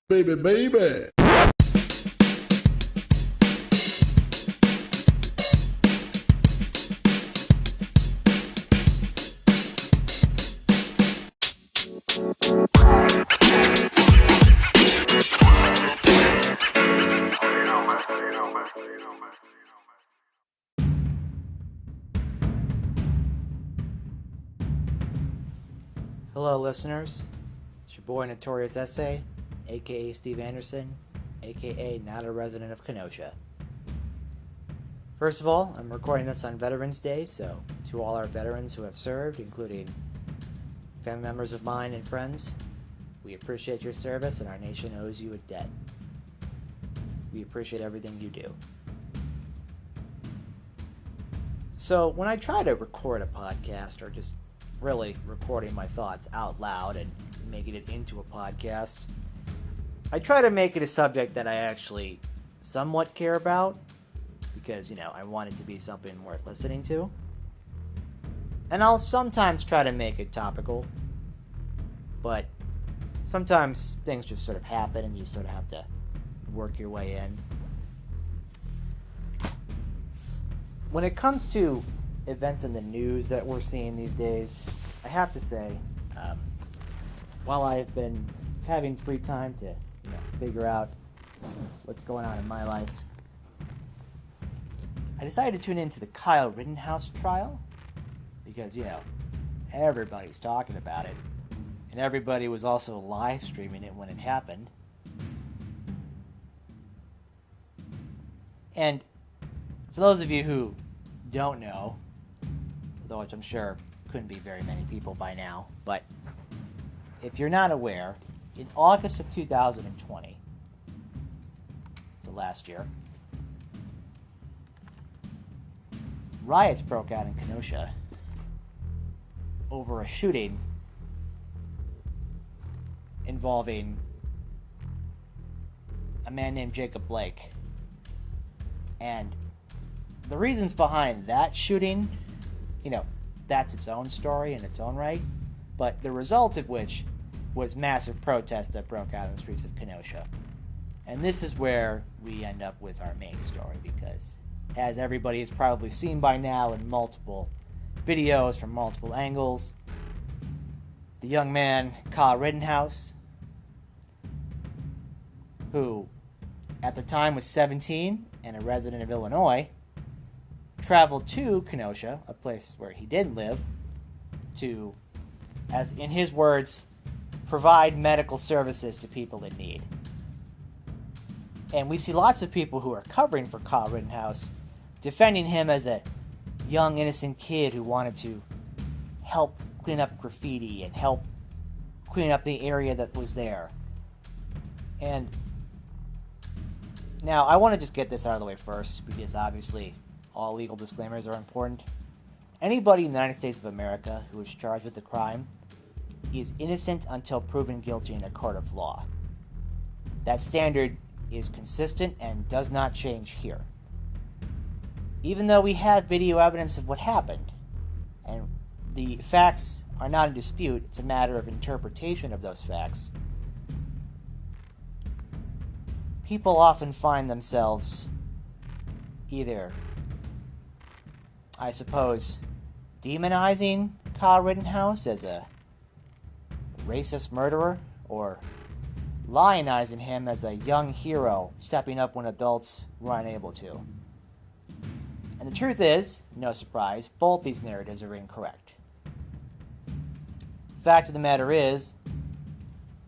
Baby, baby. Hello, listeners. It's your boy NotoriousSA, aka Steve Anderson, aka not a resident of Kenosha. First of all, I'm recording this on Veterans Day, so to all our veterans who have served, including family members of mine and friends, we appreciate your service and our nation owes you a debt. We appreciate everything you do. So when I try to record a podcast, or just really recording my thoughts out loud and making it into a podcast, I try to make it a subject that I actually somewhat care about, because, I want it to be something worth listening to. And I'll sometimes try to make it topical, but sometimes things just sort of happen and you sort of have to work your way in. When it comes to events in the news that we're seeing these days, I have to say, while I've been having free time to figure out what's going on in my life, I decided to tune into the Kyle Rittenhouse trial because, everybody's talking about it, and everybody was also live streaming it when it happened. And for those of you who don't know, though which I'm sure couldn't be very many people by now, but if you're not aware, in August of 2020, so last year, riots broke out in Kenosha over a shooting involving a man named Jacob Blake. And the reasons behind that shooting, that's its own story in its own right, but the result of which was massive protests that broke out in the streets of Kenosha. And this is where we end up with our main story, because as everybody has probably seen by now in multiple videos from multiple angles, the young man, Kyle Rittenhouse, who at the time was 17 and a resident of Illinois, traveled to Kenosha, a place where he didn't live, to, as in his words, provide medical services to people in need. And we see lots of people who are covering for Kyle Rittenhouse, defending him as a young, innocent kid who wanted to help clean up graffiti and help clean up the area that was there. And now, I want to just get this out of the way first, because obviously all legal disclaimers are important. Anybody in the United States of America who is charged with a crime is innocent until proven guilty in a court of law. That standard is consistent and does not change here. Even though we have video evidence of what happened, and the facts are not in dispute, it's a matter of interpretation of those facts, people often find themselves either, I suppose, demonizing Kyle Rittenhouse as a racist murderer, or lionizing him as a young hero stepping up when adults were unable to. And the truth is, no surprise, both these narratives are incorrect. The fact of the matter is,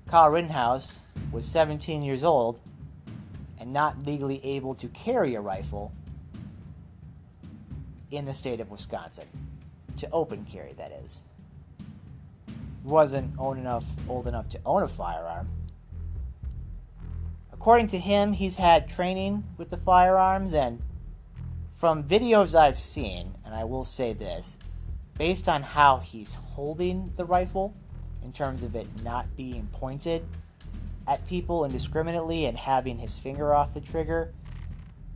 Kyle Rittenhouse was 17 years old and not legally able to carry a rifle in the state of Wisconsin. To open carry, that is. He wasn't old enough to own a firearm. According to him, he's had training with the firearms, and from videos I've seen, and I will say this, based on how he's holding the rifle, in terms of it not being pointed at people indiscriminately and having his finger off the trigger,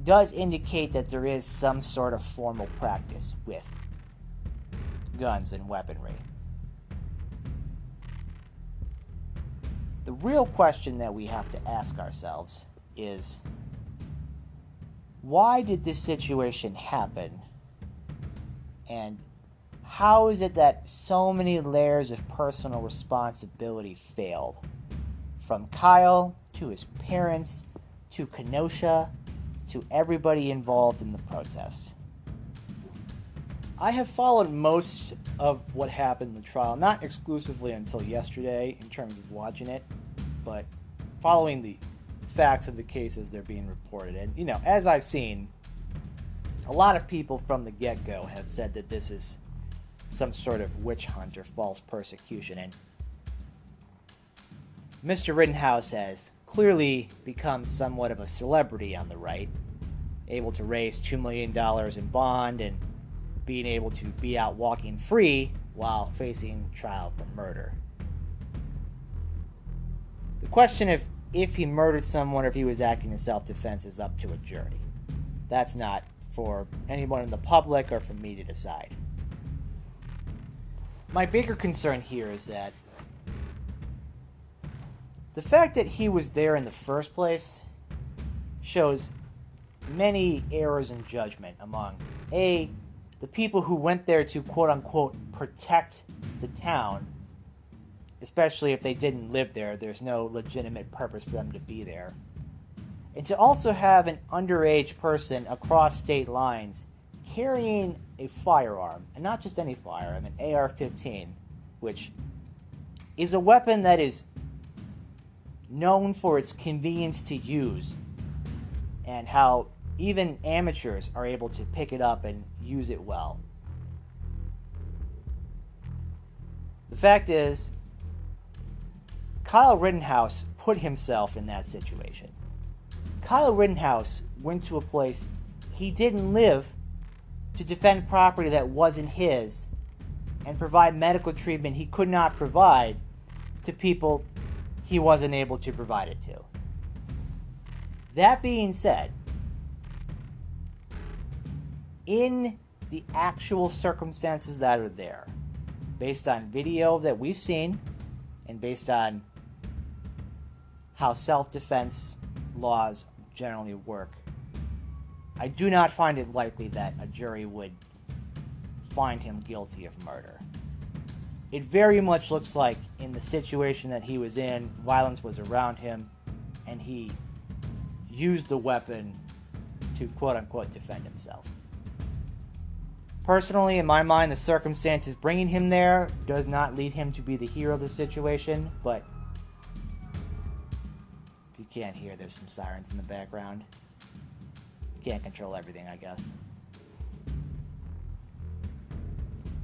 does indicate that there is some sort of formal practice with guns and weaponry. The the real question that we have to ask ourselves is, why did this situation happen? And how is it that so many layers of personal responsibility failed? From Kyle, to his parents, to Kenosha, to everybody involved in the protest. I have followed most of what happened in the trial, not exclusively until yesterday in terms of watching it, but following the facts of the cases they're being reported. And, as I've seen, a lot of people from the get-go have said that this is some sort of witch hunt or false persecution. And Mr. Rittenhouse has clearly become somewhat of a celebrity on the right, able to raise $2 million in bond and being able to be out walking free while facing trial for murder. The question of if he murdered someone or if he was acting in self-defense is up to a jury. That's not for anyone in the public or for me to decide. My bigger concern here is that the fact that he was there in the first place shows many errors in judgment among the people who went there to quote-unquote protect the town, especially if they didn't live there. There's no legitimate purpose for them to be there. And to also have an underage person across state lines carrying a firearm, and not just any firearm, an AR-15, which is a weapon that is known for its convenience to use, and how even amateurs are able to pick it up and use it well. The fact is, Kyle Rittenhouse put himself in that situation. Kyle Rittenhouse went to a place he didn't live to defend property that wasn't his and provide medical treatment he could not provide to people he wasn't able to provide it to. That being said, in the actual circumstances that are there, based on video that we've seen and based on how self-defense laws generally work, I do not find it likely that a jury would find him guilty of murder. It very much looks like in the situation that he was in, violence was around him, and he used the weapon to quote-unquote defend himself. Personally, in my mind, the circumstances bringing him there does not lead him to be the hero of the situation, but if you can't hear, there's some sirens in the background. Can't control everything, I guess.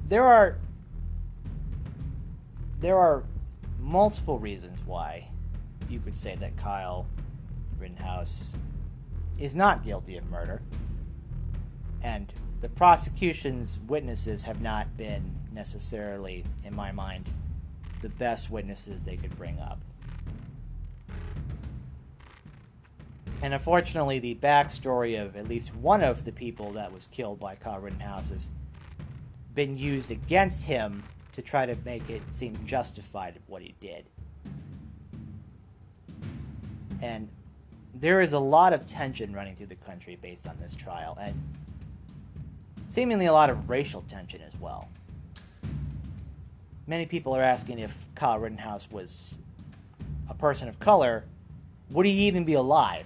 There are multiple reasons why you could say that Kyle Rittenhouse is not guilty of murder, and the prosecution's witnesses have not been necessarily, in my mind, the best witnesses they could bring up. And unfortunately, the backstory of at least one of the people that was killed by Kyle Rittenhouse has been used against him to try to make it seem justified of what he did. And there is a lot of tension running through the country based on this trial, and seemingly a lot of racial tension as well. Many people are asking if Kyle Rittenhouse was a person of color, would he even be alive?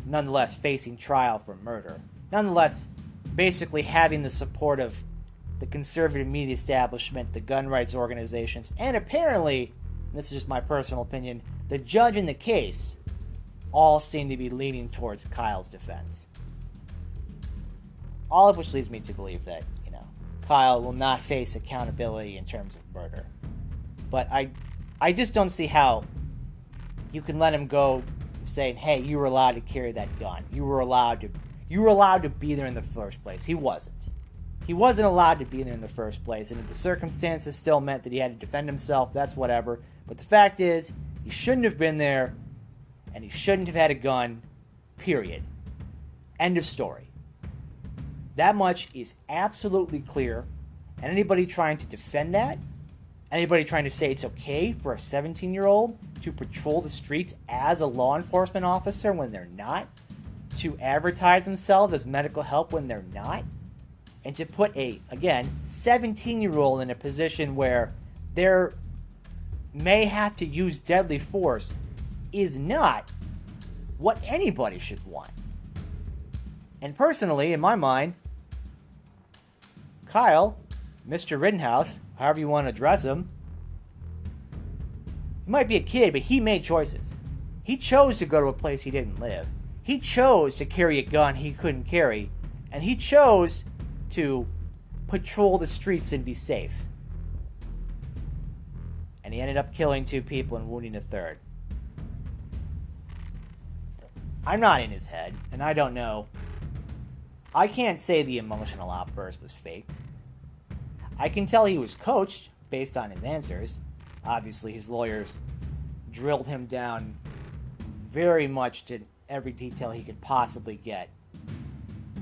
Nonetheless facing trial for murder. Nonetheless, basically having the support of the conservative media establishment, the gun rights organizations, and apparently, and this is just my personal opinion, the judge in the case all seem to be leaning towards Kyle's defense. All of which leads me to believe that, Kyle will not face accountability in terms of murder. But I just don't see how you can let him go saying, hey, you were allowed to carry that gun. You were allowed to be there in the first place. He wasn't. He wasn't allowed to be there in the first place, and if the circumstances still meant that he had to defend himself, that's whatever. But the fact is, he shouldn't have been there, and he shouldn't have had a gun, period. End of story. That much is absolutely clear, and anybody trying to defend that Anybody trying to say it's okay for a 17-year-old to patrol the streets as a law enforcement officer when they're not? To advertise themselves as medical help when they're not? And to put a, again, 17-year-old in a position where they may have to use deadly force is not what anybody should want. And personally, in my mind, Kyle, Mr. Rittenhouse, however you want to address him, he might be a kid, but he made choices. He chose to go to a place he didn't live. He chose to carry a gun he couldn't carry. And he chose to patrol the streets and be safe. And he ended up killing 2 people and wounding a 3rd. I'm not in his head, and I don't know. I can't say the emotional outburst was faked. I can tell he was coached based on his answers. Obviously, his lawyers drilled him down very much to every detail he could possibly get.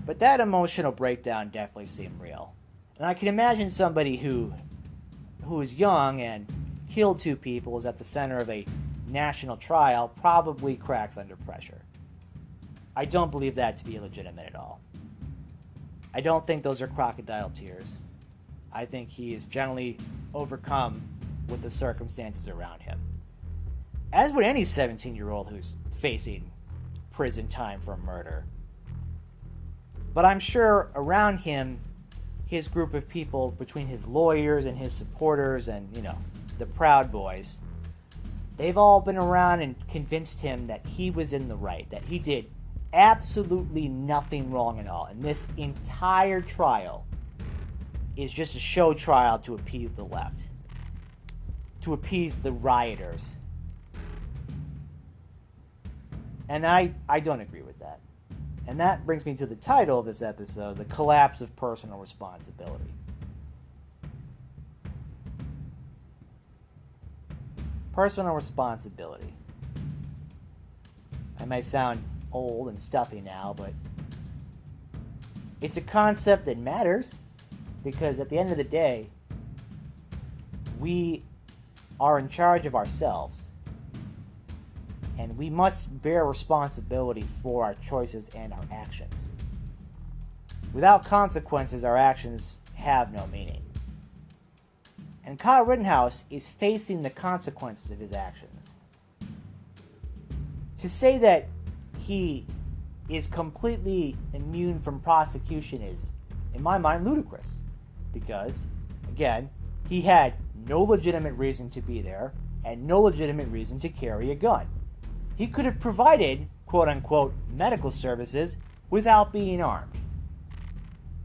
But that emotional breakdown definitely seemed real. And I can imagine somebody who is young and killed 2 people, is at the center of a national trial, probably cracks under pressure. I don't believe that to be illegitimate at all. I don't think those are crocodile tears. I think he is generally overcome with the circumstances around him. As would any 17-year-old who's facing prison time for murder. But I'm sure around him, his group of people, between his lawyers and his supporters and, the Proud Boys, they've all been around and convinced him that he was in the right, that he did absolutely nothing wrong at all. And this entire trial is just a show trial to appease the left, to appease the rioters. And I don't agree with that. And that brings me to the title of this episode, The Collapse of Personal Responsibility. Personal responsibility. I may sound old and stuffy now, but it's a concept that matters because at the end of the day, we are in charge of ourselves. And we must bear responsibility for our choices and our actions. Without consequences, our actions have no meaning. And Kyle Rittenhouse is facing the consequences of his actions. To say that he is completely immune from prosecution is, in my mind, ludicrous. Because, again, he had no legitimate reason to be there and no legitimate reason to carry a gun. He could have provided, quote-unquote, medical services without being armed.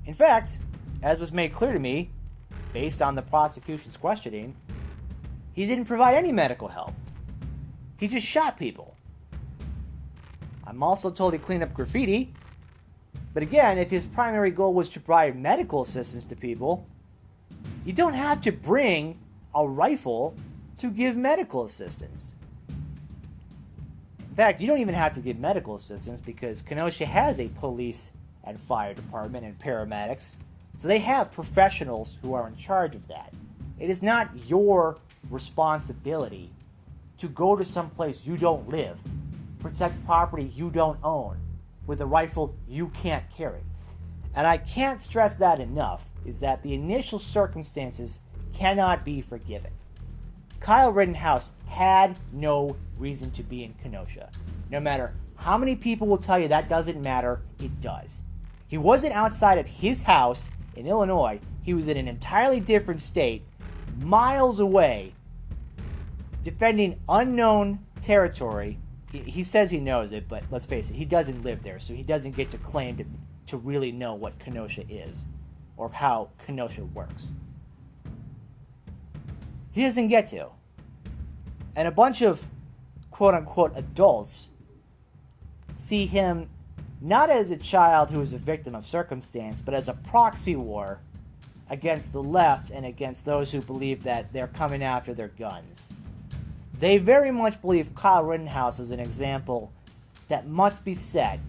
In fact, as was made clear to me, based on the prosecution's questioning, he didn't provide any medical help. He just shot people. I'm also told he cleaned up graffiti. But again, if his primary goal was to provide medical assistance to people, you don't have to bring a rifle to give medical assistance. In fact, you don't even have to give medical assistance because Kenosha has a police and fire department and paramedics. So they have professionals who are in charge of that. It is not your responsibility to go to some place you don't live, protect property you don't own, with a rifle you can't carry. And I can't stress that enough, is that the initial circumstances cannot be forgiven. Kyle Rittenhouse had no reason to be in Kenosha. No matter how many people will tell you that doesn't matter, it does. He wasn't outside of his house in Illinois. He was in an entirely different state, miles away, defending unknown territory. He says he knows it, but let's face it, he doesn't live there, so he doesn't get to claim to really know what Kenosha is or how Kenosha works. He doesn't get to. And a bunch of quote-unquote adults see him not as a child who is a victim of circumstance, but as a proxy war against the left and against those who believe that they're coming after their guns. They very much believe Kyle Rittenhouse is an example that must be set,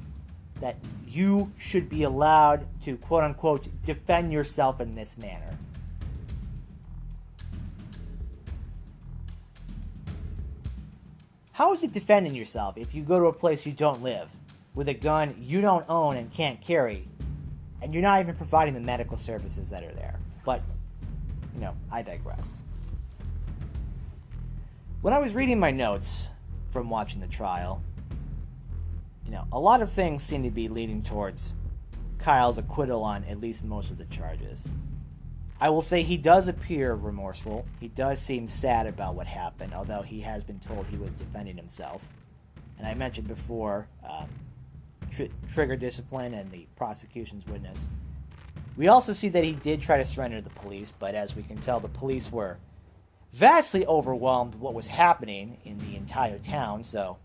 that you should be allowed to quote-unquote defend yourself in this manner. How is it defending yourself if you go to a place you don't live with a gun you don't own and can't carry, and you're not even providing the medical services that are there? But, I digress. When I was reading my notes from watching the trial, a lot of things seem to be leading towards Kyle's acquittal on at least most of the charges. I will say he does appear remorseful. He does seem sad about what happened, although he has been told he was defending himself. And I mentioned before trigger discipline and the prosecution's witness. We also see that he did try to surrender to the police, but as we can tell, the police were vastly overwhelmed with what was happening in the entire town, so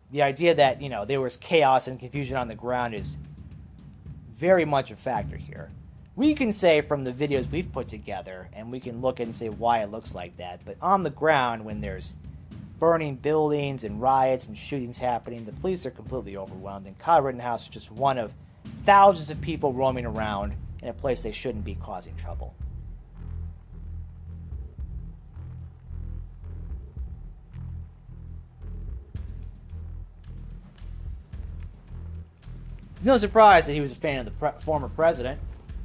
the idea that, there was chaos and confusion on the ground is very much a factor here. We can say from the videos we've put together, and we can look and say why it looks like that, but on the ground, when there's burning buildings and riots and shootings happening, the police are completely overwhelmed, and Kyle Rittenhouse is just one of thousands of people roaming around in a place they shouldn't be, causing trouble. No surprise that he was a fan of the former president.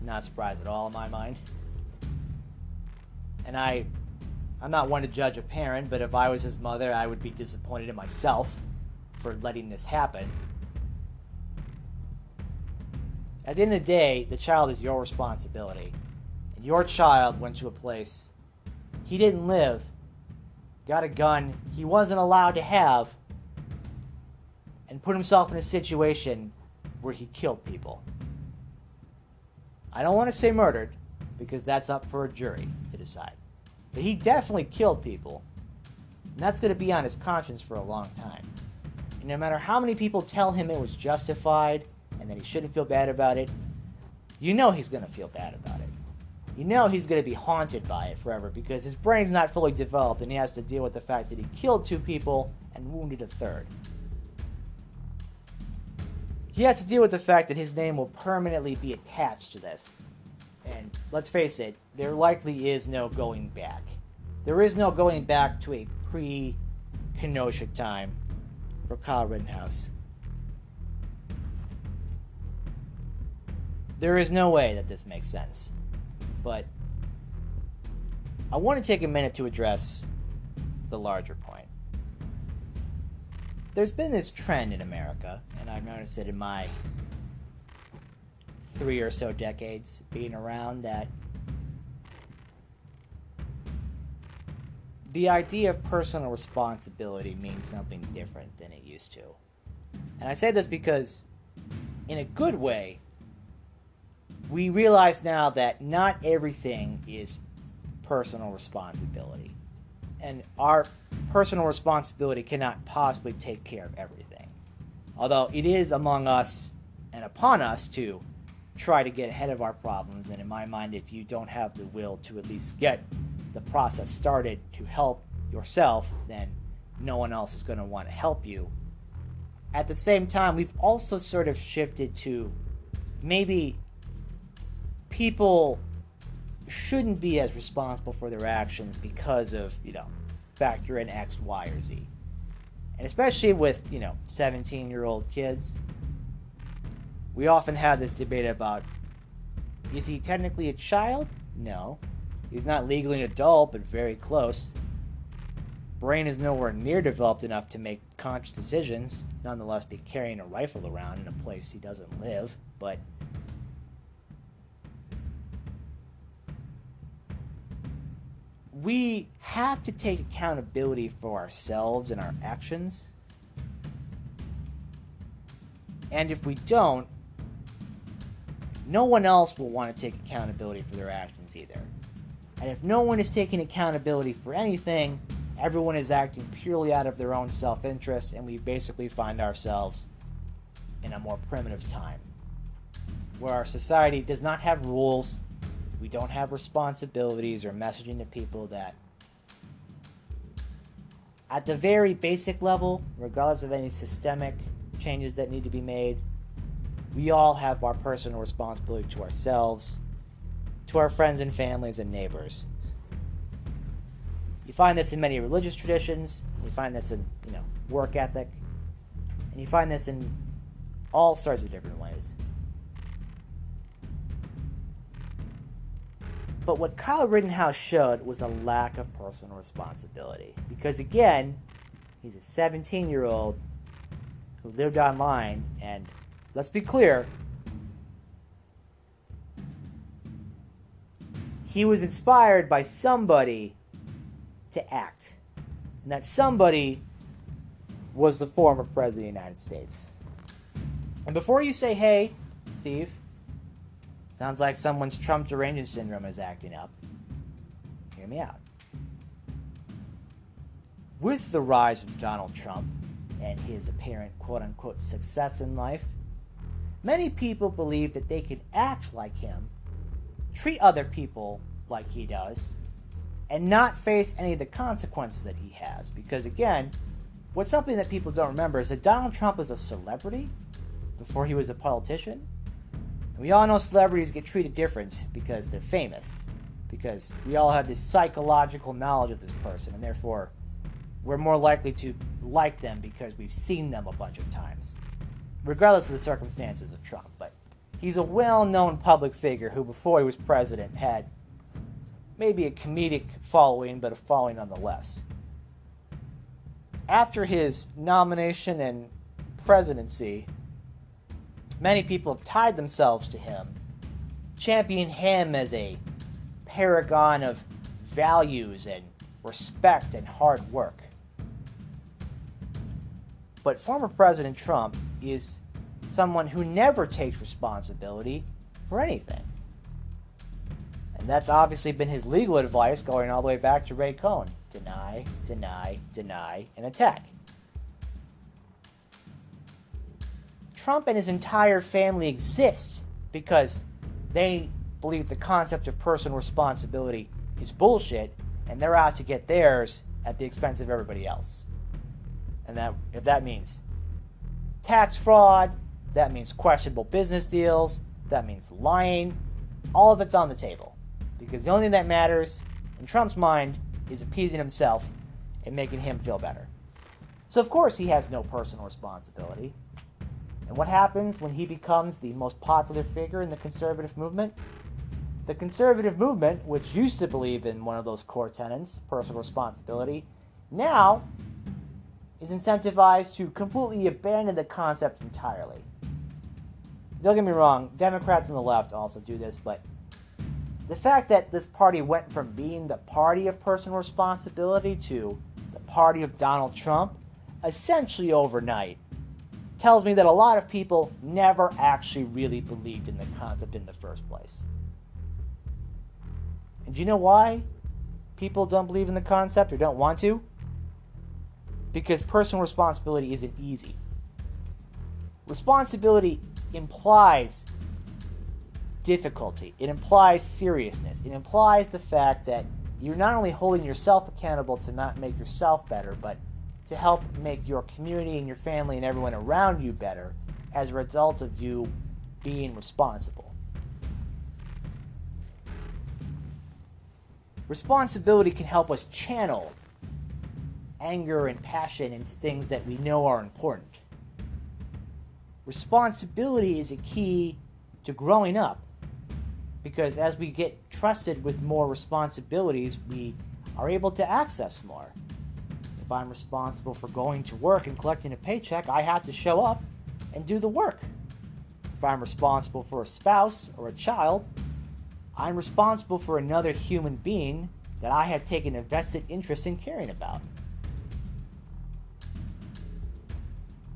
Not surprised at all in my mind. And I'm not one to judge a parent, but if I was his mother, I would be disappointed in myself for letting this happen. At the end of the day, the child is your responsibility. And your child went to a place he didn't live, got a gun he wasn't allowed to have, and put himself in a situation where he killed people. I don't want to say murdered, because that's up for a jury to decide. But he definitely killed people, and that's going to be on his conscience for a long time. And no matter how many people tell him it was justified, and that he shouldn't feel bad about it, he's going to feel bad about it. He's going to be haunted by it forever, because his brain's not fully developed, and he has to deal with the fact that he killed 2 people and wounded a 3rd. He has to deal with the fact that his name will permanently be attached to this. And let's face it, there likely is no going back. There is no going back to a pre-Kenosha time for Kyle Rittenhouse. There is no way that this makes sense. But I want to take a minute to address the larger point. There's been this trend in America, and I've noticed it in my 3 or so decades being around, that the idea of personal responsibility means something different than it used to. And I say this because, in a good way, we realize now that not everything is personal responsibility. And our personal responsibility cannot possibly take care of everything. Although it is among us and upon us to try to get ahead of our problems, and in my mind, if you don't have the will to at least get the process started to help yourself, then no one else is going to want to help you. At the same time, we've also sort of shifted to maybe people shouldn't be as responsible for their actions because of, factor in X, Y, or Z. And especially with, 17-year-old kids, we often have this debate about, is he technically a child? No. He's not legally an adult, but very close. Brain is nowhere near developed enough to make conscious decisions, nonetheless be carrying a rifle around in a place he doesn't live, but we have to take accountability for ourselves and our actions. And if we don't, no one else will want to take accountability for their actions either. And if no one is taking accountability for anything, everyone is acting purely out of their own self-interest, and we basically find ourselves in a more primitive time, where our society does not have rules, we don't have responsibilities or messaging to people that, at the very basic level, regardless of any systemic changes that need to be made, we all have our personal responsibility to ourselves, to our friends and families and neighbors. You find this in many religious traditions. You find this in, work ethic. And you find this in all sorts of different ways. But what Kyle Rittenhouse showed was a lack of personal responsibility. Because again, he's a 17-year-old who lived online, and let's be clear, he was inspired by somebody to act. And that somebody was the former President of the United States. And before you say, hey, Steve, sounds like someone's Trump derangement syndrome is acting up, hear me out. With the rise of Donald Trump and his apparent quote-unquote success in life, many people believe that they could act like him, treat other people like he does, and not face any of the consequences that he has. Because again, what's something that people don't remember is that Donald Trump is a celebrity before he was a politician. And we all know celebrities get treated different because they're famous, because we all have this psychological knowledge of this person, and therefore we're more likely to like them because we've seen them a bunch of times, regardless of the circumstances of Trump. But he's a well-known public figure who, before he was president, had maybe a comedic following, but a following nonetheless. After his nomination and presidency, many people have tied themselves to him, championing him as a paragon of values and respect and hard work. But former President Trump is someone who never takes responsibility for anything. And that's obviously been his legal advice going all the way back to Ray Cohn. Deny, deny, deny, and attack. Trump and his entire family exist because they believe the concept of personal responsibility is bullshit, and they're out to get theirs at the expense of everybody else. And that, if that means tax fraud, that means questionable business deals, that means lying, all of it's on the table. Because the only thing that matters, in Trump's mind, is appeasing himself and making him feel better. So of course he has no personal responsibility. And what happens when he becomes the most popular figure in the conservative movement? The conservative movement, which used to believe in one of those core tenets, personal responsibility, now is incentivized to completely abandon the concept entirely. Don't get me wrong, Democrats on the left also do this, but the fact that this party went from being the party of personal responsibility to the party of Donald Trump, essentially overnight, tells me that a lot of people never actually really believed in the concept in the first place. And do you know why people don't believe in the concept or don't want to? Because personal responsibility isn't easy. Responsibility implies difficulty. It implies seriousness. It implies the fact that you're not only holding yourself accountable to not make yourself better, but to help make your community and your family and everyone around you better as a result of you being responsible. Responsibility can help us channel anger and passion into things that we know are important. Responsibility is a key to growing up, because as we get trusted with more responsibilities, we are able to access more. If I'm responsible for going to work and collecting a paycheck, I have to show up and do the work. If I'm responsible for a spouse or a child, I'm responsible for another human being that I have taken a vested interest in caring about.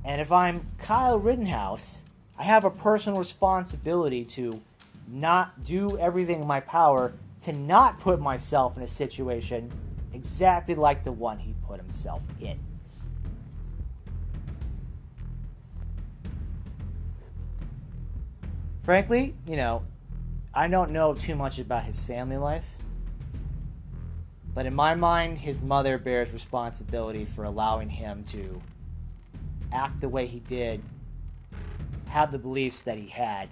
And if I'm Kyle Rittenhouse, I have a personal responsibility to not do everything in my power to not put myself in a situation exactly like the one he put himself in. Frankly, I don't know too much about his family life, but in my mind, his mother bears responsibility for allowing him to act the way he did, have the beliefs that he had,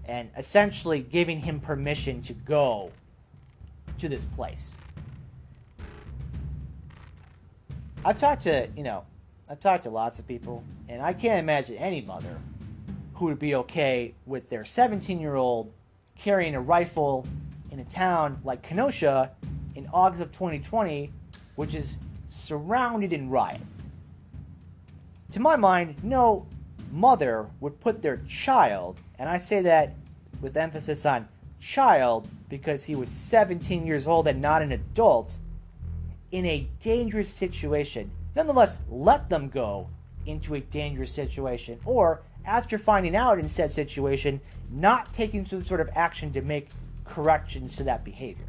and essentially giving him permission to go to this place. I've talked to, I've talked to lots of people, and I can't imagine any mother who would be okay with their 17-year-old carrying a rifle in a town like Kenosha in August of 2020, which is surrounded in riots. To my mind, no mother would put their child, and I say that with emphasis on child because he was 17 years old and not an adult, in a dangerous situation. Nonetheless, let them go into a dangerous situation, or after finding out in said situation, not taking some sort of action to make corrections to that behavior.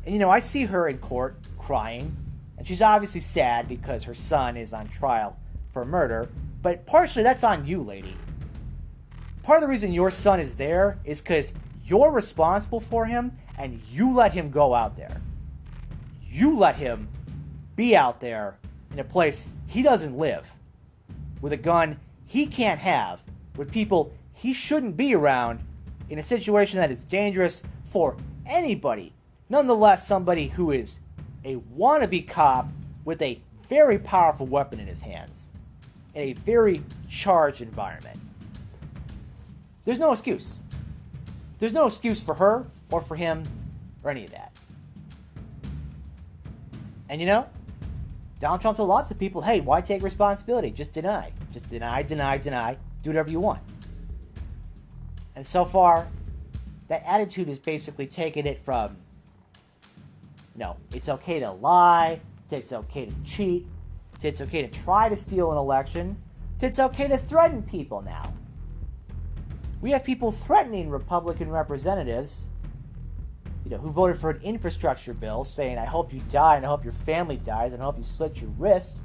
And I see her in court crying, and she's obviously sad because her son is on trial for murder, but partially that's on you, lady. Part of the reason your son is there is because you're responsible for him, and you let him go out there. You let him be out there in a place he doesn't live, with a gun he can't have, with people he shouldn't be around, in a situation that is dangerous for anybody. Nonetheless, somebody who is a wannabe cop with a very powerful weapon in his hands, in a very charged environment. There's no excuse. There's no excuse for her or for him or any of that. And Donald Trump told lots of people, hey, why take responsibility? Just deny. Just deny. Do whatever you want. And so far, that attitude is basically taking it from, it's okay to lie, it's okay to cheat, it's okay to try to steal an election, it's okay to threaten people now. We have people threatening Republican representatives, who voted for an infrastructure bill, saying, I hope you die, and I hope your family dies, and I hope you slit your wrist.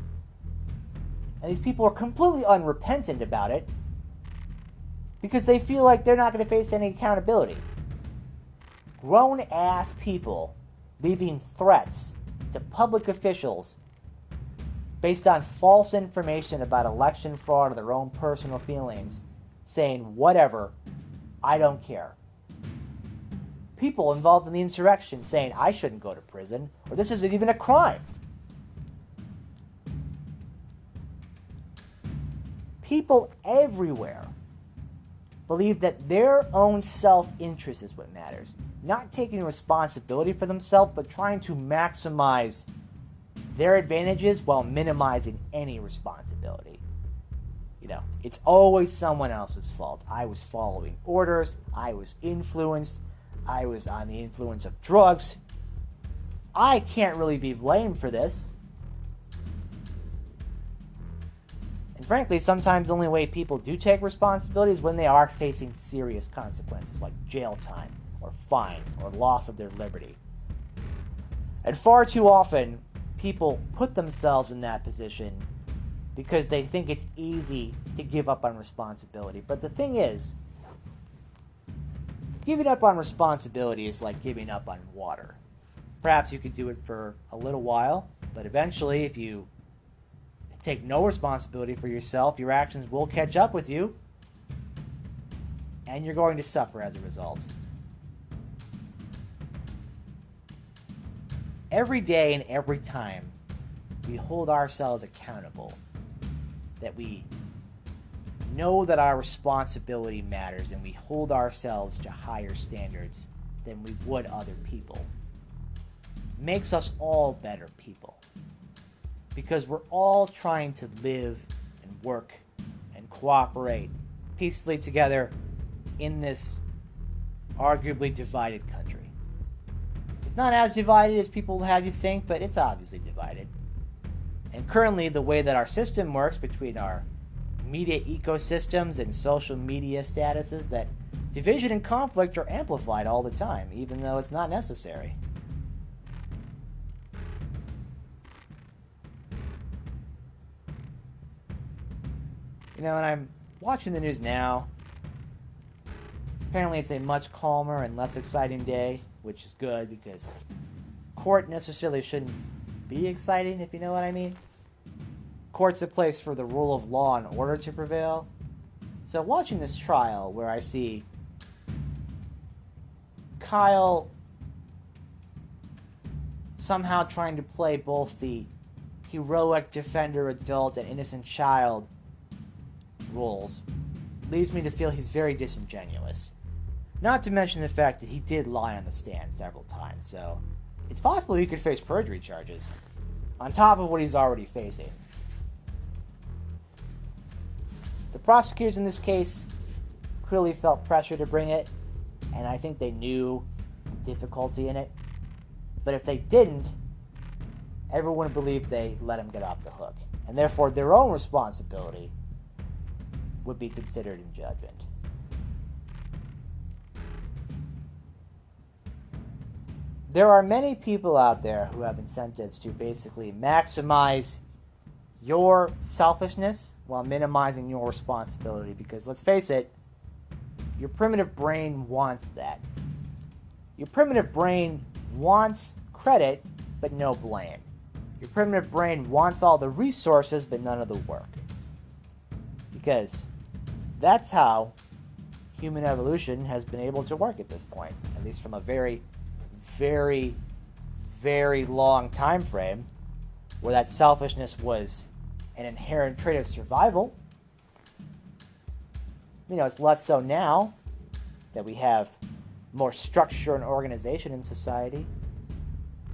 And these people are completely unrepentant about it because they feel like they're not going to face any accountability. Grown-ass people leaving threats to public officials based on false information about election fraud or their own personal feelings, saying, whatever, I don't care. People involved in the insurrection saying, I shouldn't go to prison, or this isn't even a crime. People everywhere believe that their own self-interest is what matters. Not taking responsibility for themselves, but trying to maximize their advantages while minimizing any responsibility. It's always someone else's fault. I was following orders. I was influenced. I was on the influence of drugs. I can't really be blamed for this. And frankly, sometimes the only way people do take responsibility is when they are facing serious consequences, like jail time, or fines, or loss of their liberty. And far too often, people put themselves in that position because they think it's easy to give up on responsibility. But the thing is, giving up on responsibility is like giving up on water. Perhaps you could do it for a little while, but eventually, if you take no responsibility for yourself, your actions will catch up with you, and you're going to suffer as a result. Every day and every time we hold ourselves accountable, that we know that our responsibility matters and we hold ourselves to higher standards than we would other people, makes us all better people. Because we're all trying to live and work and cooperate peacefully together in this arguably divided country. It's not as divided as people have you think, but it's obviously divided. And currently, the way that our system works between our media ecosystems and social media statuses, that division and conflict are amplified all the time, even though it's not necessary. And I'm watching the news now. Apparently it's a much calmer and less exciting day, which is good because court necessarily shouldn't be exciting, if you know what I mean. Court's a place for the rule of law and order to prevail. So watching this trial where I see Kyle somehow trying to play both the heroic defender, adult, and innocent child roles leads me to feel he's very disingenuous. Not to mention the fact that he did lie on the stand several times, so it's possible he could face perjury charges on top of what he's already facing. The prosecutors in this case clearly felt pressure to bring it, and I think they knew the difficulty in it. But if they didn't, everyone would believe they let him get off the hook, and therefore their own responsibility would be considered in judgment. There are many people out there who have incentives to basically maximize your selfishness while minimizing your responsibility, because let's face it, your primitive brain wants that. Your primitive brain wants credit but no blame. Your primitive brain wants all the resources but none of the work. Because that's how human evolution has been able to work at this point, at least from a very, very, very long time frame where that selfishness was an inherent trait of survival. It's less so now that we have more structure and organization in society.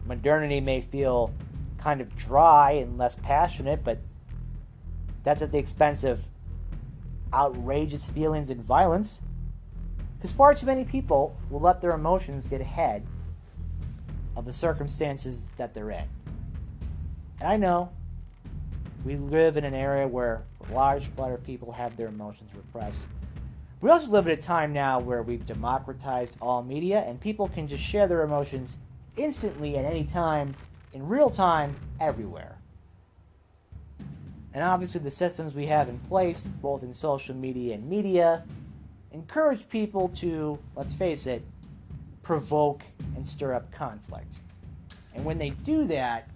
Modernity may feel kind of dry and less passionate, but that's at the expense of outrageous feelings and violence, because far too many people will let their emotions get ahead of the circumstances that they're in. And I know we live in an area where a large part of people have their emotions repressed. We also live at a time now where we've democratized all media, and people can just share their emotions instantly at any time, in real time, everywhere. And obviously the systems we have in place, both in social media and media, encourage people to, let's face it, provoke and stir up conflict. And when they do that,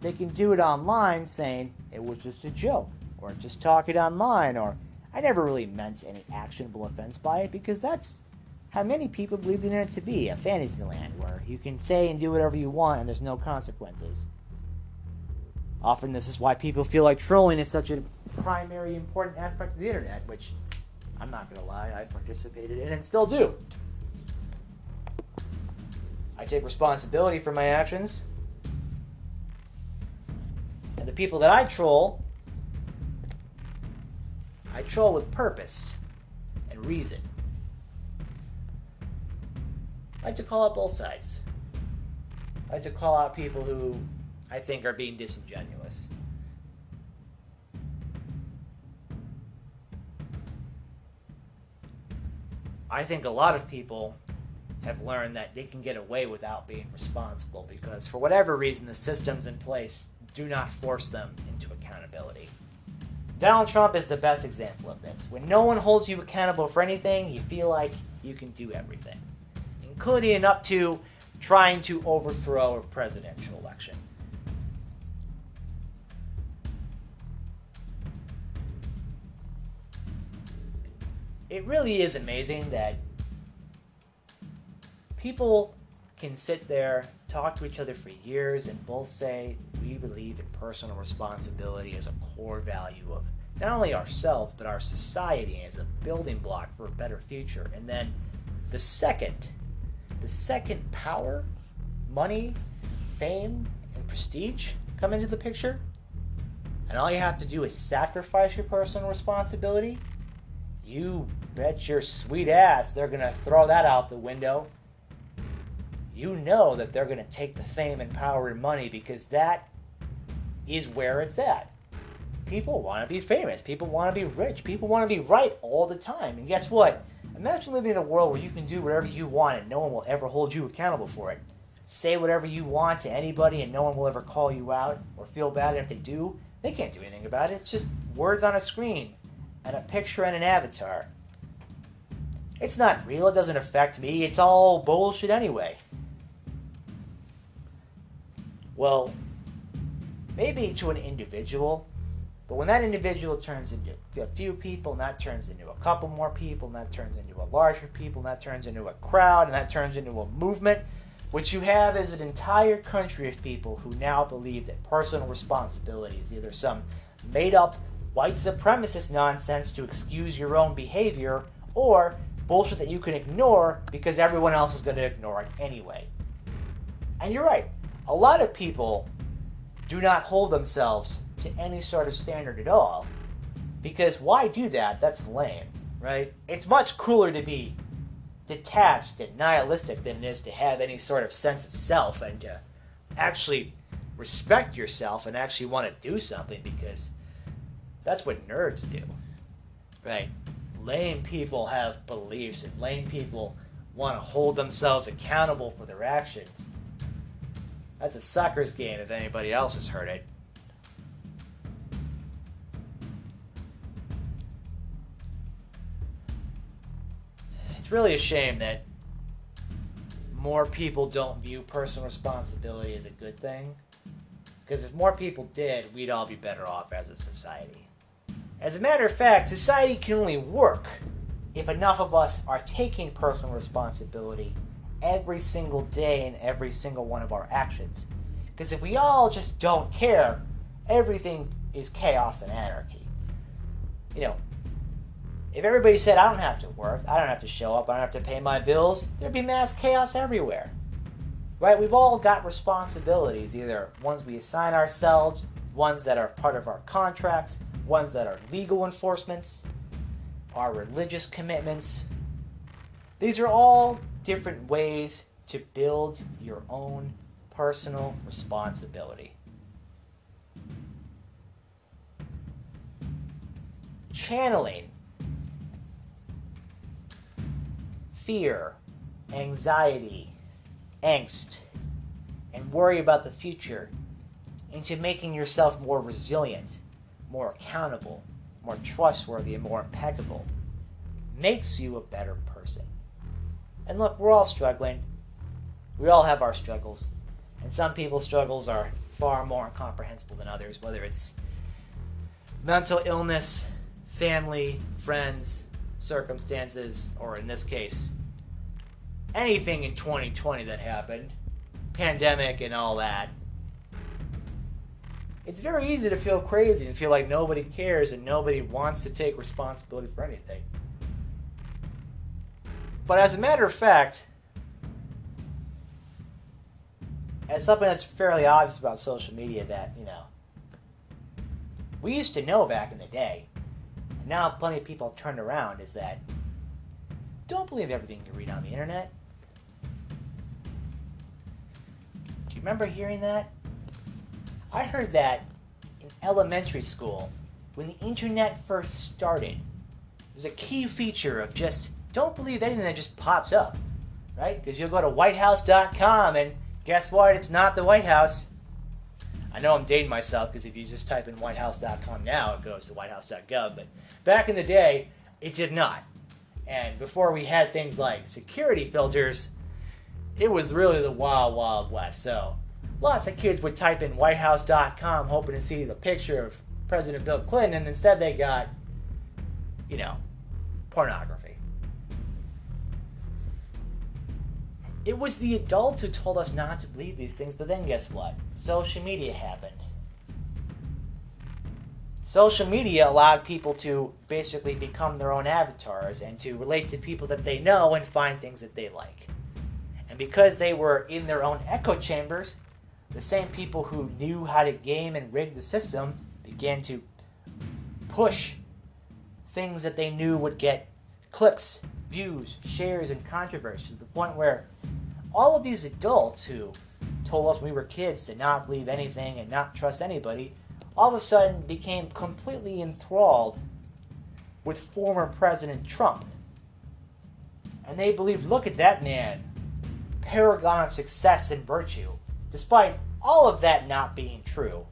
they can do it online saying, it was just a joke, or just talk it online, or I never really meant any actionable offense by it, because that's how many people believe the internet to be, a fantasy land where you can say and do whatever you want and there's no consequences. Often this is why people feel like trolling is such a primary important aspect of the internet, which I'm not going to lie, I participated in and still do. I take responsibility for my actions. And the people that I troll with purpose and reason. I like to call out both sides. I like to call out people who I think are being disingenuous. I think a lot of people have learned that they can get away without being responsible because for whatever reason the systems in place do not force them into accountability. Donald Trump is the best example of this. When no one holds you accountable for anything, you feel like you can do everything, including and up to trying to overthrow a presidential election. It really is amazing that people can sit there, talk to each other for years, and both say we believe in personal responsibility as a core value of not only ourselves, but our society as a building block for a better future. And then the second power, money, fame, and prestige come into the picture, and all you have to do is sacrifice your personal responsibility, you bet your sweet ass they're going to throw that out the window. You know that they're going to take the fame and power and money because that is where it's at. People want to be famous. People want to be rich. People want to be right all the time. And guess what? Imagine living in a world where you can do whatever you want and no one will ever hold you accountable for it. Say whatever you want to anybody and no one will ever call you out or feel bad. And if they do, they can't do anything about it. It's just words on a screen and a picture and an avatar. It's not real. It doesn't affect me. It's all bullshit anyway. Well, maybe to an individual, but when that individual turns into a few people, and that turns into a couple more people, and that turns into a larger people, and that turns into a crowd, and that turns into a movement, What you have is an entire country of people who now believe that personal responsibility is either some made-up white supremacist nonsense to excuse your own behavior, or bullshit that you can ignore because everyone else is going to ignore it anyway. And you're right, a lot of people do not hold themselves to any sort of standard at all, because why do that? That's lame, right? It's much cooler to be detached and nihilistic than it is to have any sort of sense of self and to actually respect yourself and actually want to do something, because that's what nerds do, right? Lame people have beliefs, and lame people want to hold themselves accountable for their actions. That's a sucker's game if anybody else has heard it. It's really a shame that more people don't view personal responsibility as a good thing. Because if more people did, we'd all be better off as a society. As a matter of fact, society can only work if enough of us are taking personal responsibility every single day in every single one of our actions. Because if we all just don't care, everything is chaos and anarchy. You know, if everybody said, I don't have to work, I don't have to show up, I don't have to pay my bills, there'd be mass chaos everywhere. Right? We've all got responsibilities, either ones we assign ourselves, ones that are part of our contracts, ones that are legal enforcements, our religious commitments. These are all different ways to build your own personal responsibility. Channeling fear, anxiety, angst, and worry about the future into making yourself more resilient, more accountable, more trustworthy, and more impeccable makes you a better person. And look, we're all struggling. We all have our struggles. And some people's struggles are far more incomprehensible than others, whether it's mental illness, family, friends, circumstances, or in this case, anything in 2020 that happened, pandemic and all that. It's very easy to feel crazy and feel like nobody cares and nobody wants to take responsibility for anything. But as a matter of fact, as something that's fairly obvious about social media that, we used to know back in the day, and now plenty of people have turned around, is that don't believe everything you read on the internet. Do you remember hearing that? I heard that in elementary school, when the internet first started. There's a key feature of just don't believe anything that just pops up, right? Because you'll go to whitehouse.com and guess what? It's not the White House. I know I'm dating myself because if you just type in whitehouse.com now, it goes to whitehouse.gov. But back in the day, it did not. And before we had things like security filters, it was really the wild, wild west. So lots of kids would type in whitehouse.com hoping to see the picture of President Bill Clinton, and instead they got, pornography. It was the adults who told us not to believe these things, but then guess what? Social media happened. Social media allowed people to basically become their own avatars and to relate to people that they know and find things that they like. And because they were in their own echo chambers, the same people who knew how to game and rig the system began to push things that they knew would get clicks, views, shares, and controversy, to the point where all of these adults who told us when we were kids to not believe anything and not trust anybody, all of a sudden became completely enthralled with former President Trump. And they believed, look at that man, paragon of success and virtue, despite all of that not being true.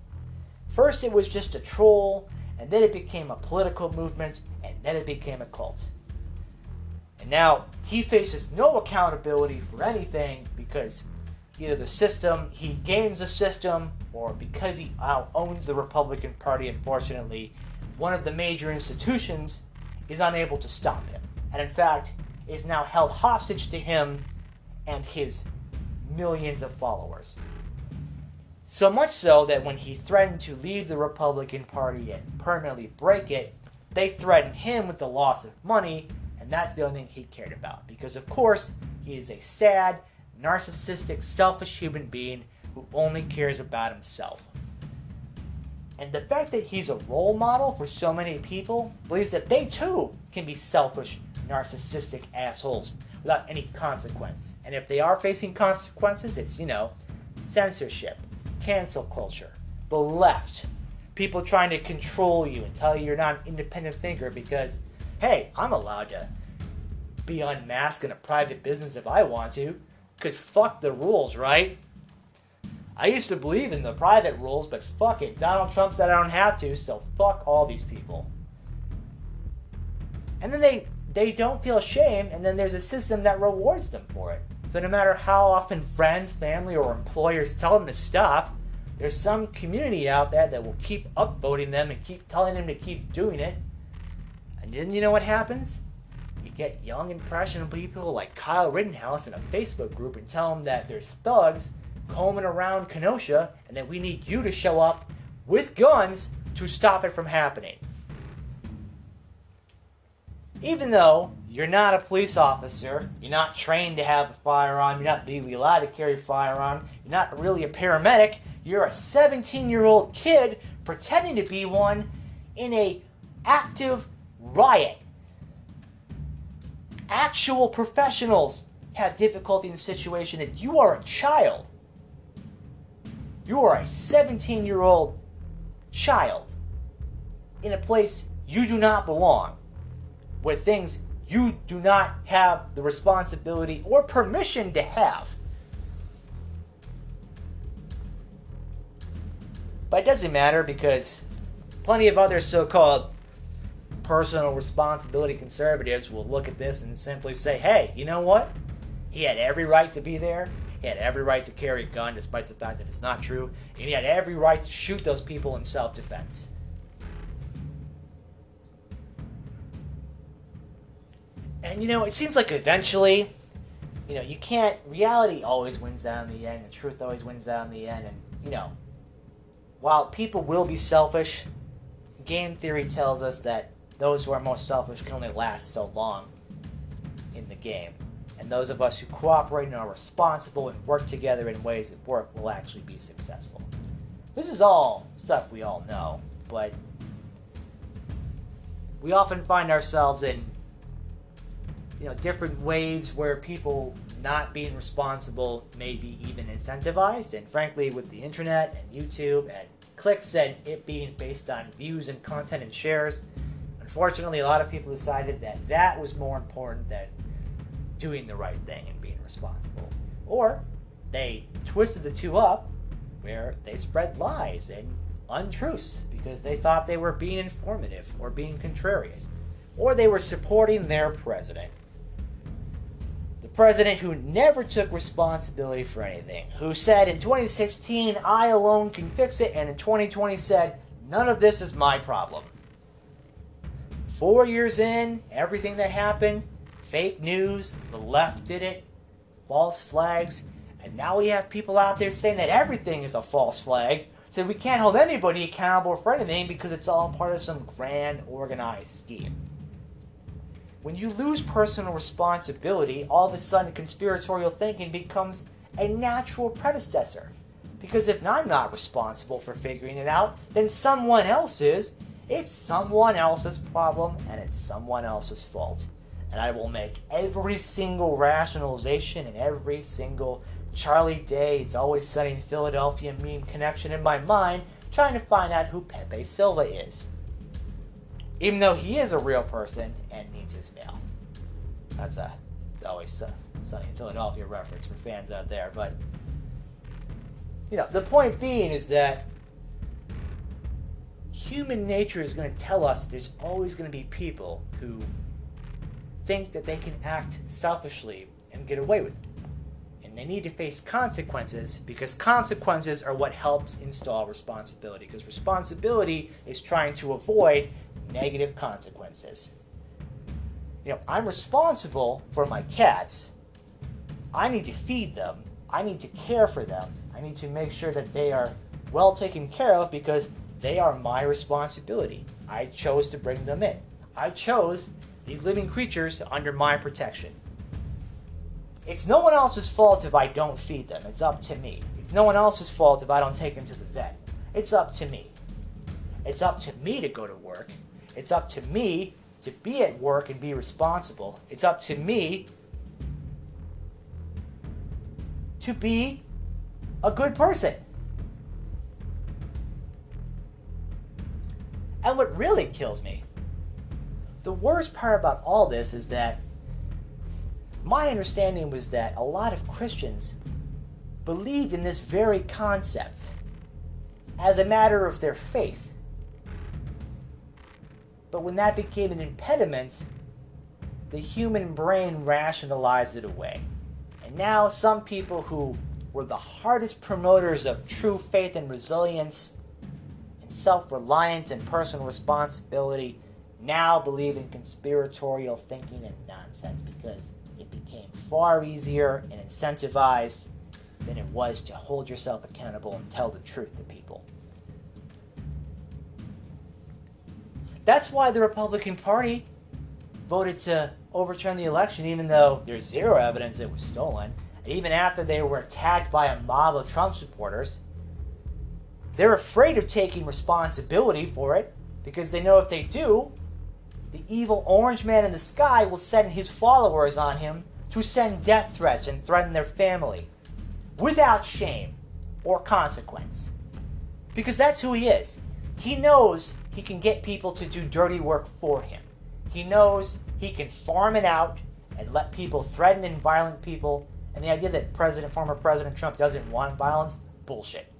First it was just a troll, and then it became a political movement, and then it became a cult. And now he faces no accountability for anything because either the system, he games the system, or because he owns the Republican Party, unfortunately, one of the major institutions is unable to stop him. And in fact, is now held hostage to him and his millions of followers. So much so that when he threatened to leave the Republican Party and permanently break it, they threatened him with the loss of money, and that's the only thing he cared about. Because, of course, he is a sad, narcissistic, selfish human being who only cares about himself. And the fact that he's a role model for so many people believes that they too can be selfish, narcissistic assholes without any consequence. And if they are facing consequences, it's, censorship, cancel culture, the left, people trying to control you and tell you you're not an independent thinker because, hey, I'm allowed to be unmasked in a private business if I want to, because fuck the rules, right? I used to believe in the private rules, but fuck it. Donald Trump said I don't have to, so fuck all these people. And then they don't feel shame, and then there's a system that rewards them for it. So no matter how often friends, family, or employers tell them to stop, there's some community out there that will keep upvoting them and keep telling them to keep doing it. And then you know what happens? You get young, impressionable people like Kyle Rittenhouse in a Facebook group and tell them that there's thugs combing around Kenosha and that we need you to show up with guns to stop it from happening. Even though you're not a police officer, you're not trained to have a firearm, you're not legally allowed to carry a firearm, you're not really a paramedic, you're a 17-year-old kid pretending to be one in a active riot. Actual professionals have difficulty in the situation, and you are a child. You are a 17-year-old child in a place you do not belong, with things you do not have the responsibility or permission to have. But it doesn't matter because plenty of other so-called personal responsibility conservatives will look at this and simply say, hey, you know what? He had every right to be there. He had every right to carry a gun, despite the fact that it's not true. And he had every right to shoot those people in self-defense. And, it seems like eventually, you can't... Reality always wins out in the end, and truth always wins out in the end. And, while people will be selfish, game theory tells us that those who are most selfish can only last so long in the game. And those of us who cooperate and are responsible and work together in ways that work will actually be successful. This is all stuff we all know, but we often find ourselves in different waves where people not being responsible may be even incentivized. And frankly, with the internet and YouTube and clicks and it being based on views and content and shares, unfortunately, a lot of people decided that that was more important than doing the right thing and being responsible. Or they twisted the two up where they spread lies and untruths because they thought they were being informative or being contrarian. Or they were supporting their president. The president who never took responsibility for anything, who said in 2016, I alone can fix it, and in 2020 said, none of this is my problem. 4 years in, everything that happened, fake news, the left did it, false flags, and now we have people out there saying that everything is a false flag, so we can't hold anybody accountable for anything because it's all part of some grand organized scheme. When you lose personal responsibility, all of a sudden conspiratorial thinking becomes a natural predecessor. Because if I'm not responsible for figuring it out, then someone else is. It's someone else's problem, and it's someone else's fault. And I will make every single rationalization and every single Charlie Day, It's Always Sunny in Philadelphia meme connection in my mind, trying to find out who Pepe Silva is. Even though he is a real person and needs his mail. That's a It's Always Sunny in Philadelphia reference for fans out there. But, the point being is that human nature is going to tell us that there's always going to be people who think that they can act selfishly and get away with it. And they need to face consequences because consequences are what helps install responsibility. Because responsibility is trying to avoid negative consequences. I'm responsible for my cats. I need to feed them. I need to care for them. I need to make sure that they are well taken care of because they are my responsibility. I chose to bring them in. I chose these living creatures under my protection. It's no one else's fault if I don't feed them. It's up to me. It's no one else's fault if I don't take them to the vet. It's up to me. It's up to me to go to work. It's up to me to be at work and be responsible. It's up to me to be a good person. And what really kills me, the worst part about all this is that my understanding was that a lot of Christians believed in this very concept as a matter of their faith. But when that became an impediment, the human brain rationalized it away. And now some people who were the hardest promoters of true faith and resilience and self-reliance and personal responsibility now believe in conspiratorial thinking and nonsense because it became far easier and incentivized than it was to hold yourself accountable and tell the truth to people. That's why the Republican Party voted to overturn the election even though there's zero evidence it was stolen. And even after they were attacked by a mob of Trump supporters, they're afraid of taking responsibility for it because they know if they do, the evil orange man in the sky will send his followers on him to send death threats and threaten their family without shame or consequence. Because that's who he is. He knows he can get people to do dirty work for him. He knows he can farm it out and let people threaten and violent people. And the idea that former President Trump doesn't want violence, bullshit.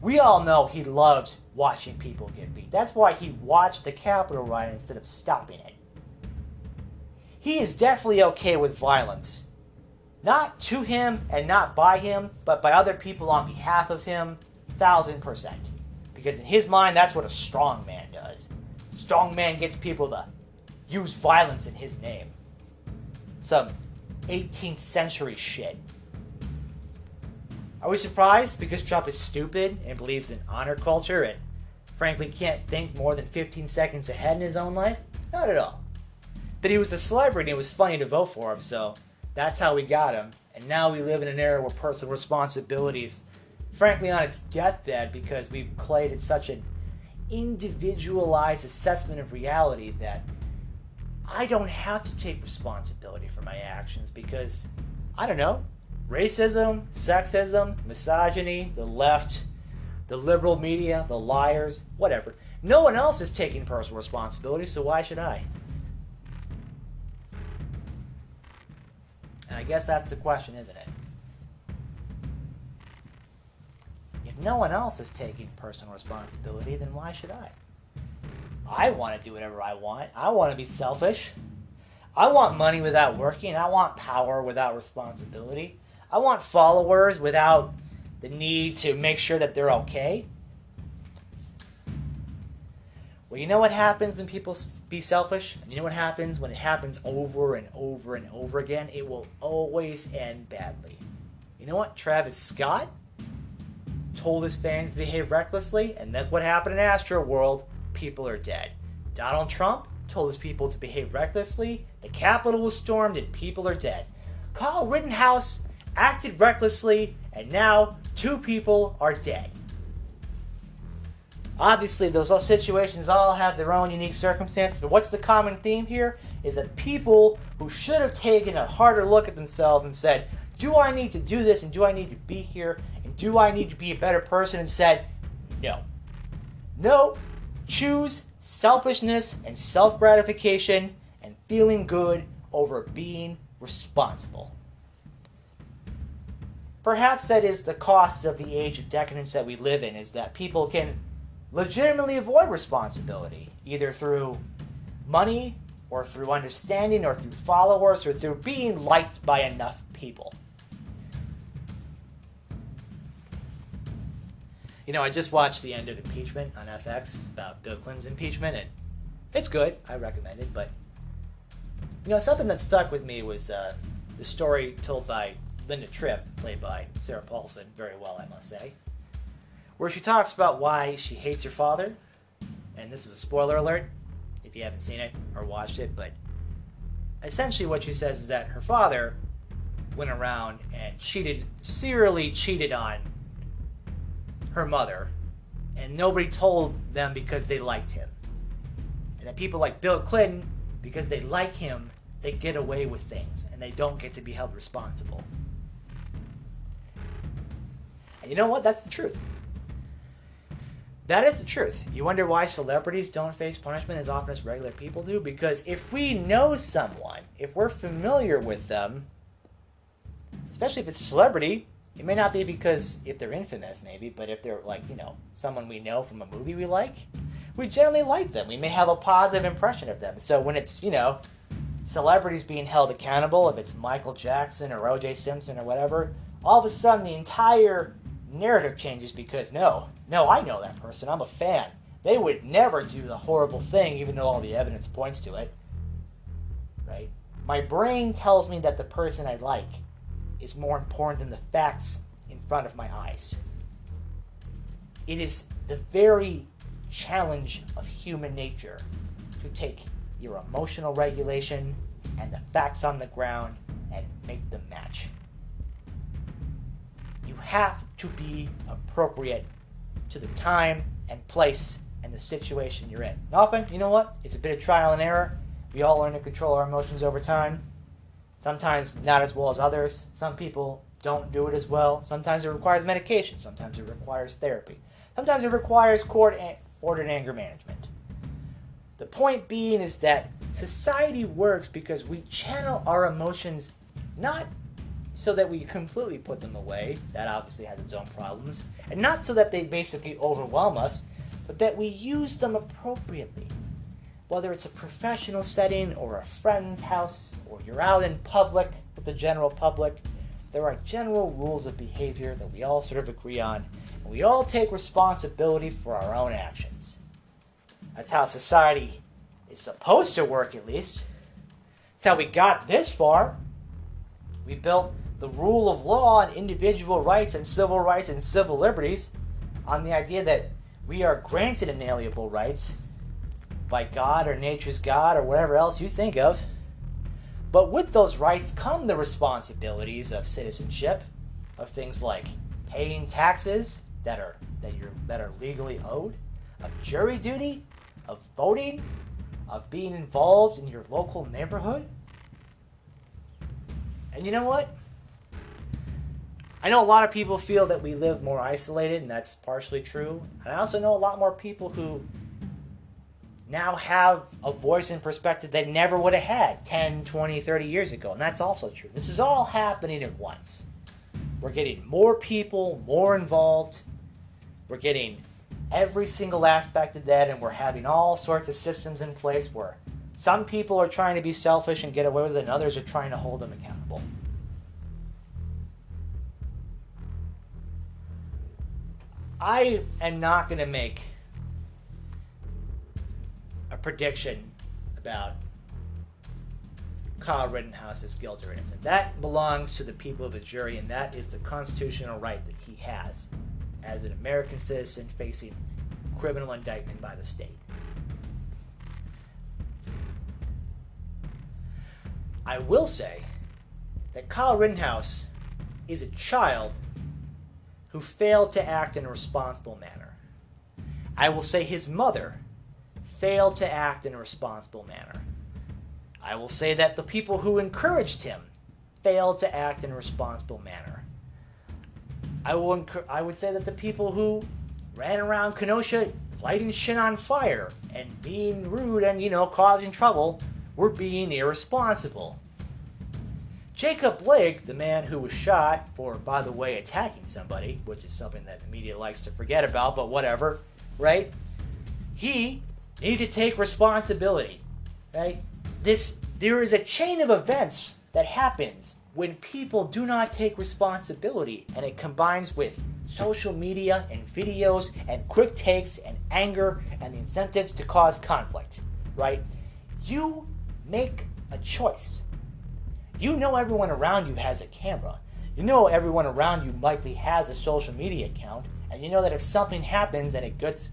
We all know he loves watching people get beat. That's why he watched the Capitol riot instead of stopping it. He is definitely okay with violence. Not to him and not by him, but by other people on behalf of him, 1000%. Because in his mind, that's what a strong man does. Strong man gets people to use violence in his name. Some 18th century shit. Are we surprised because Trump is stupid and believes in honor culture and frankly can't think more than 15 seconds ahead in his own life? Not at all. But he was a celebrity and it was funny to vote for him, so that's how we got him. And now we live in an era where personal responsibility is frankly on its deathbed because we've created such an individualized assessment of reality that I don't have to take responsibility for my actions because, I don't know, racism, sexism, misogyny, the left, the liberal media, the liars, whatever. No one else is taking personal responsibility, so why should I? And I guess that's the question, isn't it? If no one else is taking personal responsibility, then why should I? I want to do whatever I want. I want to be selfish. I want money without working. I want power without responsibility. I want followers without the need to make sure that they're okay. Well, you know what happens when people be selfish? And you know what happens when it happens over and over and over again? It will always end badly. You know what? Travis Scott told his fans to behave recklessly, and that's what happened in Astroworld. People are dead. Donald Trump told his people to behave recklessly. The Capitol was stormed, and people are dead. Kyle Rittenhouse acted recklessly, and now 2 people are dead. Obviously, those situations all have their own unique circumstances, but what's the common theme here is that people who should have taken a harder look at themselves and said, do I need to do this, and do I need to be here, and do I need to be a better person, and said, no. No, choose selfishness and self-gratification and feeling good over being responsible. Perhaps that is the cost of the age of decadence that we live in, is that people can legitimately avoid responsibility, either through money, or through understanding, or through followers, or through being liked by enough people. You know, I just watched the end of Impeachment on FX about Bill Clinton's impeachment, and it's good. I recommend it, but, you know, something that stuck with me was the story told by Linda Tripp, played by Sarah Paulson, very well, I must say, where she talks about why she hates her father. And this is a spoiler alert if you haven't seen it or watched it, but essentially what she says is that her father went around and serially cheated on her mother, and nobody told them because they liked him. And that people like Bill Clinton, because they like him, they get away with things, and they don't get to be held responsible. And you know what? That's the truth. That is the truth. You wonder why celebrities don't face punishment as often as regular people do? Because if we know someone, if we're familiar with them, especially if it's a celebrity, it may not be because if they're infamous maybe, but if they're like, someone we know from a movie we like, we generally like them. We may have a positive impression of them. So when it's, celebrities being held accountable, if it's Michael Jackson or O.J. Simpson or whatever, all of a sudden the entire narrative changes because no, I know that person. I'm a fan. They would never do the horrible thing even though all the evidence points to it. Right? My brain tells me that the person I like is more important than the facts in front of my eyes. It is the very challenge of human nature to take your emotional regulation and the facts on the ground and make them match. You have to be appropriate to the time and place and the situation you're in. And often, you know what? It's a bit of trial and error. We all learn to control our emotions over time. Sometimes not as well as others. Some people don't do it as well. Sometimes it requires medication. Sometimes it requires therapy. Sometimes it requires court-ordered anger management. The point being is that society works because we channel our emotions not so that we completely put them away. That obviously has its own problems. And not so that they basically overwhelm us, but that we use them appropriately. Whether it's a professional setting or a friend's house or you're out in public with the general public, there are general rules of behavior that we all sort of agree on, and we all take responsibility for our own actions. That's how society is supposed to work, at least. That's how we got this far. We built the rule of law and individual rights and civil liberties on the idea that we are granted inalienable rights by God or nature's God or whatever else you think of. But with those rights come the responsibilities of citizenship, of things like paying taxes that are legally owed, of jury duty, of voting, of being involved in your local neighborhood. And you know what? I know a lot of people feel that we live more isolated, and that's partially true. And I also know a lot more people who now have a voice and perspective they never would have had 10, 20, 30 years ago. And that's also true. This is all happening at once. We're getting more people, more involved. We're getting every single aspect of that, and we're having all sorts of systems in place where some people are trying to be selfish and get away with it, and others are trying to hold them accountable. I am not going to make a prediction about Kyle Rittenhouse's guilt or innocence. That belongs to the people of the jury, and that is the constitutional right that he has as an American citizen facing criminal indictment by the state. I will say that Kyle Rittenhouse is a child who failed to act in a responsible manner. I will say his mother failed to act in a responsible manner. I will say that the people who encouraged him failed to act in a responsible manner. I would say that the people who ran around Kenosha lighting shit on fire and being rude and, causing trouble were being irresponsible. Jacob Blake, the man who was shot for, by the way, attacking somebody, which is something that the media likes to forget about, but whatever, right? He needed to take responsibility, right? There is a chain of events that happens when people do not take responsibility, and it combines with social media and videos and quick takes and anger and the incentives to cause conflict, right? You make a choice. You know everyone around you has a camera. You know everyone around you likely has a social media account, and you know that if something happens and it gets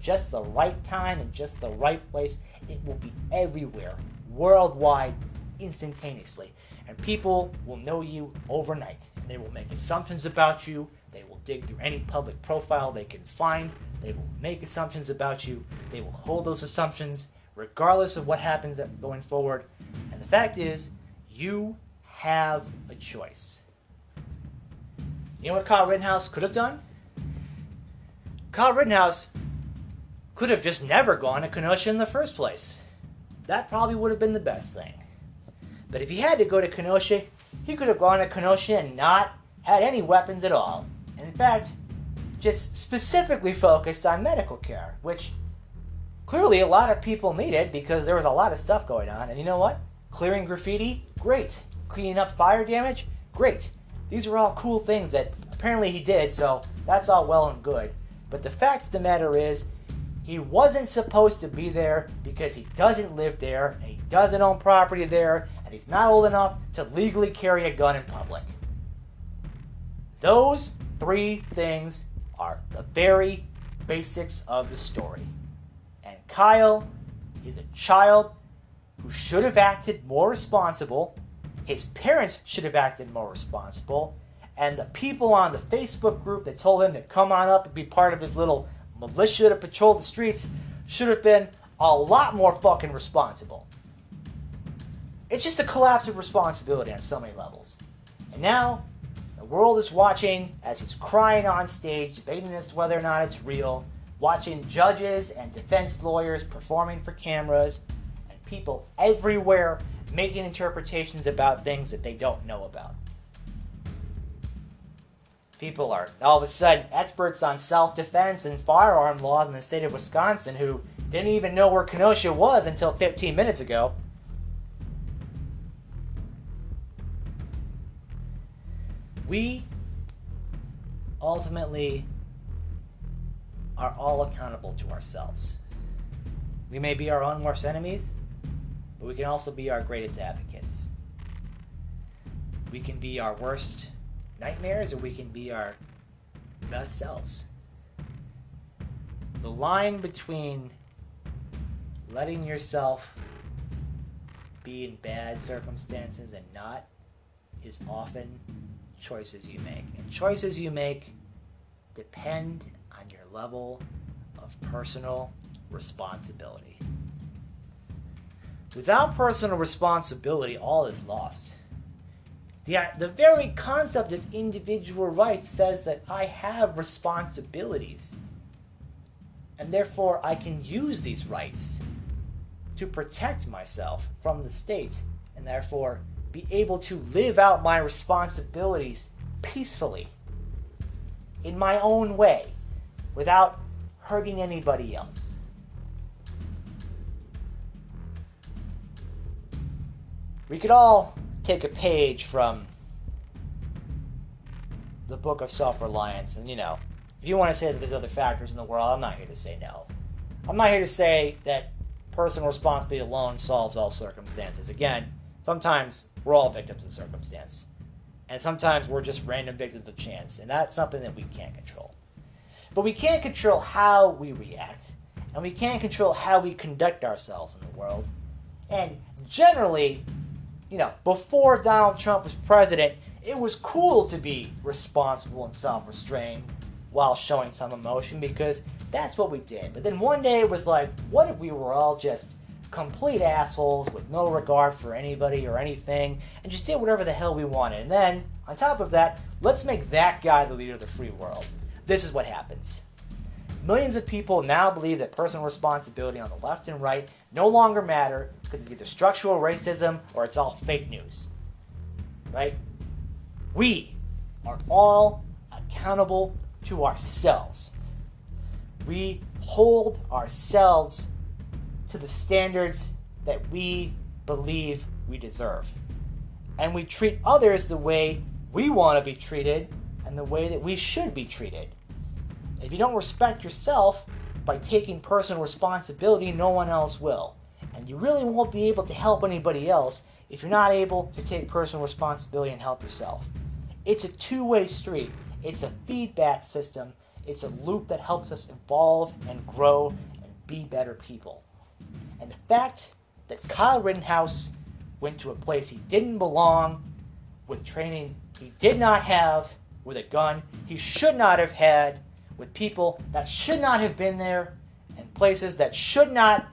just the right time and just the right place, it will be everywhere, worldwide, instantaneously. And people will know you overnight. And they will make assumptions about you. They will dig through any public profile they can find. They will make assumptions about you. They will hold those assumptions regardless of what happens going forward. And the fact is, you have a choice. You know what Kyle Rittenhouse could have done? Kyle Rittenhouse could have just never gone to Kenosha in the first place. That probably would have been the best thing. But if he had to go to Kenosha, he could have gone to Kenosha and not had any weapons at all. And in fact, just specifically focused on medical care, which clearly a lot of people needed because there was a lot of stuff going on. And you know what? Clearing graffiti? Great. Cleaning up fire damage? Great. These are all cool things that apparently he did, so that's all well and good. But the fact of the matter is, he wasn't supposed to be there because he doesn't live there, and he doesn't own property there, and he's not old enough to legally carry a gun in public. Those three things are the very basics of the story. And Kyle is a child who should have acted more responsible. His parents should have acted more responsible. And the people on the Facebook group that told him to come on up and be part of his little militia to patrol the streets should have been a lot more fucking responsible. It's just a collapse of responsibility on so many levels. And now, the world is watching as he's crying on stage, debating as to whether or not it's real, watching judges and defense lawyers performing for cameras, and people everywhere making interpretations about things that they don't know about. People are all of a sudden experts on self-defense and firearm laws in the state of Wisconsin who didn't even know where Kenosha was until 15 minutes ago. We ultimately are all accountable to ourselves. We may be our own worst enemies, but we can also be our greatest advocates. We can be our worst nightmares, or we can be our best selves. The line between letting yourself be in bad circumstances and not is often choices you make. And choices you make depend on your level of personal responsibility. Without personal responsibility, all is lost. The very concept of individual rights says that I have responsibilities, and therefore I can use these rights to protect myself from the state, and therefore be able to live out my responsibilities peacefully, in my own way, without hurting anybody else. We could all take a page from the book of self-reliance, and if you want to say that there's other factors in the world, I'm not here to say no. I'm not here to say that personal responsibility alone solves all circumstances. Again, sometimes we're all victims of circumstance, and sometimes we're just random victims of chance, and that's something that we can't control. But we can't control how we react, and we can't control how we conduct ourselves in the world. And generally, before Donald Trump was president, it was cool to be responsible and self-restrained while showing some emotion because that's what we did. But then one day it was like, what if we were all just complete assholes with no regard for anybody or anything and just did whatever the hell we wanted? And then, on top of that, let's make that guy the leader of the free world. This is what happens. Millions of people now believe that personal responsibility on the left and right no longer matter because it's either structural racism or it's all fake news. Right? We are all accountable to ourselves. We hold ourselves to the standards that we believe we deserve. And we treat others the way we want to be treated and the way that we should be treated. If you don't respect yourself by taking personal responsibility, no one else will. And you really won't be able to help anybody else if you're not able to take personal responsibility and help yourself. It's a two-way street. It's a feedback system. It's a loop that helps us evolve and grow and be better people. And the fact that Kyle Rittenhouse went to a place he didn't belong, with training he did not have, with a gun he should not have had, with people that should not have been there, and places that should not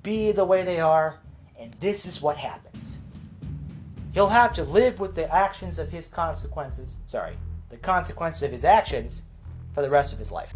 be the way they are, and this is what happens. He'll have to live with the actions of his consequences, the consequences of his actions for the rest of his life.